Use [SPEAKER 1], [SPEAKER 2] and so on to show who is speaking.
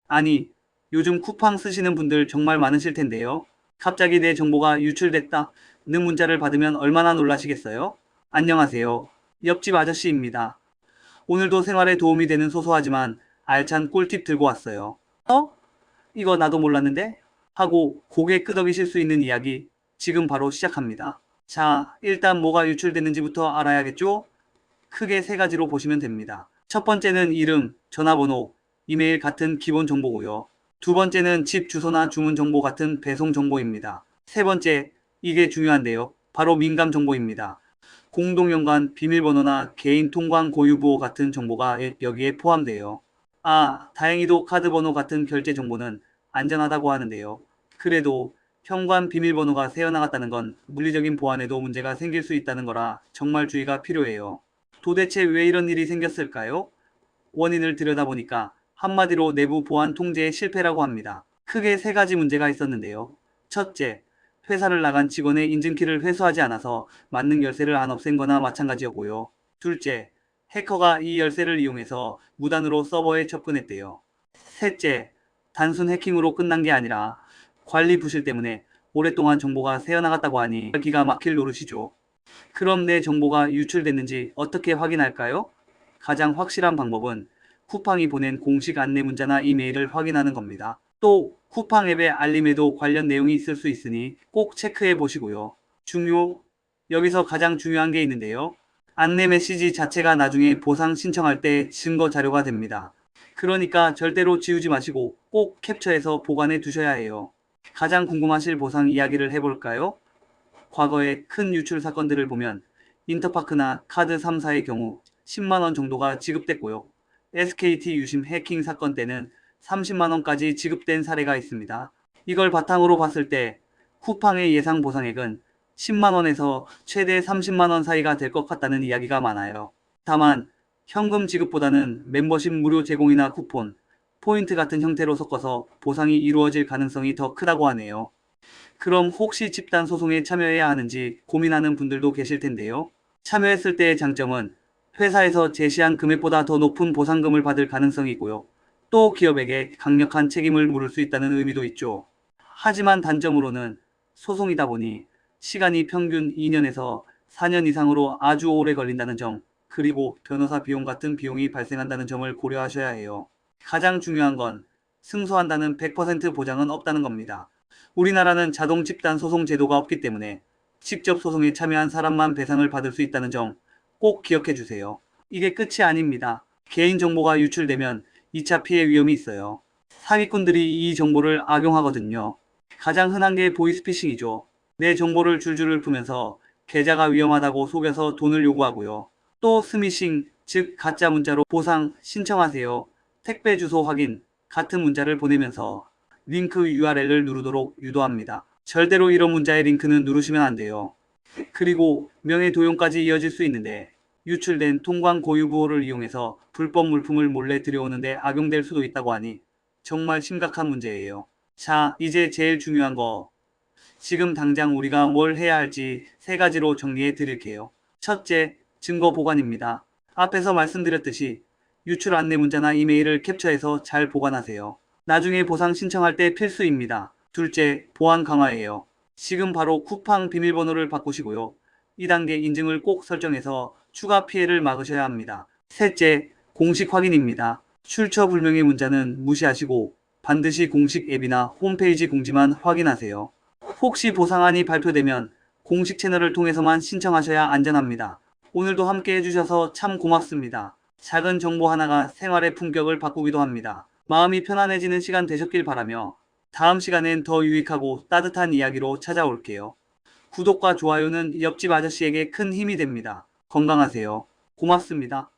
[SPEAKER 1] 아니, 요즘 쿠팡 쓰시는 분들 정말 많으실 텐데요. 갑자기 내 정보가 유출됐다는 문자를 받으면 얼마나 놀라시겠어요? 안녕하세요. 옆집 아저씨입니다. 오늘도 생활에 도움이 되는 소소하지만 알찬 꿀팁 들고 왔어요. 어? 이거 나도 몰랐는데? 하고 고개 끄덕이실 수 있는 이야기 지금 바로 시작합니다. 자, 일단 뭐가 유출됐는지부터 알아야겠죠? 크게 세 가지로 보시면 됩니다. 첫 번째는 이름, 전화번호, 이메일 같은 기본 정보고요. 두 번째는 집 주소나 주문 정보 같은 배송 정보입니다. 세 번째, 이게 중요한데요. 바로 민감 정보입니다. 공동연관, 비밀번호나 개인 통관 고유부호 같은 정보가 여기에 포함돼요. 아, 다행히도 카드번호 같은 결제 정보는 안전하다고 하는데요. 그래도 현관 비밀번호가 새어나갔다는 건 물리적인 보안에도 문제가 생길 수 있다는 거라 정말 주의가 필요해요. 도대체 왜 이런 일이 생겼을까요? 원인을 들여다보니까 한마디로 내부 보안 통제의 실패라고 합니다. 크게 세 가지 문제가 있었는데요. 첫째, 회사를 나간 직원의 인증키를 회수하지 않아서 만능 열쇠를 안 없앤 거나 마찬가지였고요. 둘째, 해커가 이 열쇠를 이용해서 무단으로 서버에 접근했대요. 셋째, 단순 해킹으로 끝난 게 아니라 관리 부실 때문에 오랫동안 정보가 새어나갔다고 하니 기가 막힐 노릇이죠. 그럼 내 정보가 유출됐는지 어떻게 확인할까요? 가장 확실한 방법은 쿠팡이 보낸 공식 안내 문자나 이메일을 확인하는 겁니다. 또 쿠팡 앱의 알림에도 관련 내용이 있을 수 있으니 꼭 체크해 보시고요. 여기서 가장 중요한 게 있는데요. 안내 메시지 자체가 나중에 보상 신청할 때 증거 자료가 됩니다. 그러니까 절대로 지우지 마시고 꼭 캡처해서 보관해 두셔야 해요. 가장 궁금하실 보상 이야기를 해볼까요? 과거의 큰 유출 사건들을 보면 인터파크나 카드 3사의 경우 10만원 정도가 지급됐고요. SKT 유심 해킹 사건 때는 30만원까지 지급된 사례가 있습니다. 이걸 바탕으로 봤을 때 쿠팡의 예상 보상액은 10만원에서 최대 30만원 사이가 될 것 같다는 이야기가 많아요. 다만 현금 지급보다는 멤버십 무료 제공이나 쿠폰, 포인트 같은 형태로 섞어서 보상이 이루어질 가능성이 더 크다고 하네요. 그럼 혹시 집단 소송에 참여해야 하는지 고민하는 분들도 계실 텐데요. 참여했을 때의 장점은 회사에서 제시한 금액보다 더 높은 보상금을 받을 가능성이 있고요. 또 기업에게 강력한 책임을 물을 수 있다는 의미도 있죠. 하지만 단점으로는 소송이다 보니 시간이 평균 2년에서 4년 이상으로 아주 오래 걸린다는 점, 그리고 변호사 비용 같은 비용이 발생한다는 점을 고려하셔야 해요. 가장 중요한 건 승소한다는 100% 보장은 없다는 겁니다. 우리나라는 자동 집단 소송 제도가 없기 때문에 직접 소송에 참여한 사람만 배상을 받을 수 있다는 점 꼭 기억해 주세요. 이게 끝이 아닙니다. 개인정보가 유출되면 2차 피해 위험이 있어요. 사기꾼들이 이 정보를 악용하거든요. 가장 흔한 게 보이스피싱이죠. 내 정보를 줄줄 읊으면서 계좌가 위험하다고 속여서 돈을 요구하고요. 또 스미싱, 즉 가짜 문자로 보상 신청하세요, 택배 주소 확인 같은 문자를 보내면서 링크 URL을 누르도록 유도합니다. 절대로 이런 문자의 링크는 누르시면 안 돼요. 그리고 명예도용까지 이어질 수 있는데 유출된 통관 고유부호를 이용해서 불법 물품을 몰래 들여오는데 악용될 수도 있다고 하니 정말 심각한 문제예요. 자, 이제 제일 중요한 거. 지금 당장 우리가 뭘 해야 할지 세 가지로 정리해 드릴게요. 첫째, 증거 보관입니다. 앞에서 말씀드렸듯이 유출 안내 문자나 이메일을 캡처해서 잘 보관하세요. 나중에 보상 신청할 때 필수입니다. 둘째, 보안 강화예요. 지금 바로 쿠팡 비밀번호를 바꾸시고요. 2단계 인증을 꼭 설정해서 추가 피해를 막으셔야 합니다. 셋째, 공식 확인입니다. 출처 불명의 문자는 무시하시고 반드시 공식 앱이나 홈페이지 공지만 확인하세요. 혹시 보상안이 발표되면 공식 채널을 통해서만 신청하셔야 안전합니다. 오늘도 함께 해주셔서 참 고맙습니다. 작은 정보 하나가 생활의 품격을 바꾸기도 합니다. 마음이 편안해지는 시간 되셨길 바라며 다음 시간엔 더 유익하고 따뜻한 이야기로 찾아올게요. 구독과 좋아요는 옆집 아저씨에게 큰 힘이 됩니다. 건강하세요. 고맙습니다.